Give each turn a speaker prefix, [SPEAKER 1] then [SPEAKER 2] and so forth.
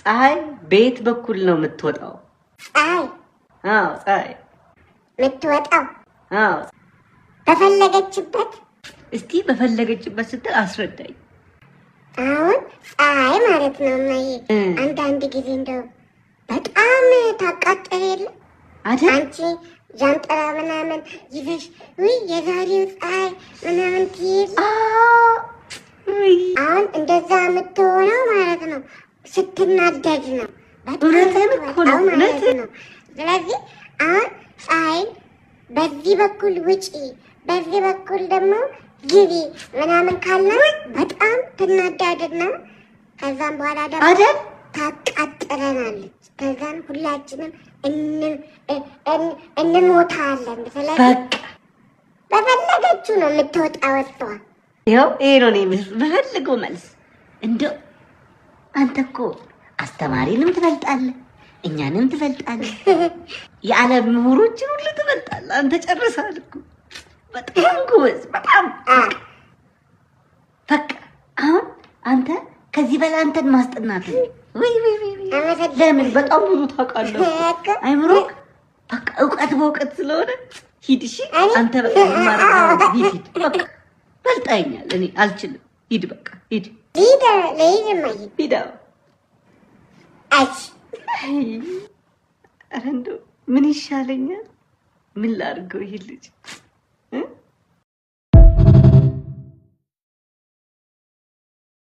[SPEAKER 1] ፀሐይ ቤት በኩል ነው የምትወጣው?
[SPEAKER 2] ፀሐይ?
[SPEAKER 1] አዎ ፀሐይ
[SPEAKER 2] የምትወጣው?
[SPEAKER 1] አዎ
[SPEAKER 2] በፈለገችበት።
[SPEAKER 1] እስቲ በፈለገችበት ስትል አስረዳኝ።
[SPEAKER 2] አሁን ፀሐይ ማለት ነው ማይ አንዳንድ ጊዜ እንደው በጣም ታቃጥል የለ
[SPEAKER 1] አይደል?
[SPEAKER 2] አንቺ ጃንጥላ ምናምን ይዘሽ ወይ የዛሬው ፀሐይ ምናምን ትይዝ። አሁን እንደዛ የምትሆነው ማለት ነው ስትናደድ ነው።
[SPEAKER 1] እውነትህን እኮ ነው ማለት ነው።
[SPEAKER 2] ስለዚህ አሁን ፀሐይን በዚህ በኩል ውጪ በዚህ በኩል ደግሞ ግቢ ምናምን ካለ በጣም ትናደድና ከዛም በኋላ ደግሞ
[SPEAKER 1] አይደል
[SPEAKER 2] ታቃጥለናለች። ከዛም ሁላችንም እንሞታለን። ስለዚህ በቃ በፈለገችው ነው የምትወጣ ወጥቷል።
[SPEAKER 1] ይኸው ይሄ ነው በፈልገው መልስ። እንደው አንተ እኮ አስተማሪንም ትበልጣለህ፣ እኛንም ትበልጣለህ፣ የዓለም ምሁሮችን ሁሉ ትበልጣለህ። አንተ ጨርሰሃል እኮ በጣም ጎበዝ፣ በጣም በቃ አሁን አንተ ከዚህ በላይ አንተን ማስጠናት ወይ ለምን በጣም ብዙ ታውቃለህ። አይምሮክ በቃ እውቀት በእውቀት ስለሆነ ሂድ። እሺ አንተ በቃ ማረጋው ሂድ። በቃ በልጣኛል፣ እኔ አልችልም። ሂድ በቃ ሂድ
[SPEAKER 2] ሂድ ለይማይ
[SPEAKER 1] ሂድ።
[SPEAKER 2] አች
[SPEAKER 1] እንደው ምን ይሻለኛል? ምን ላድርገው? ይሄ ልጅ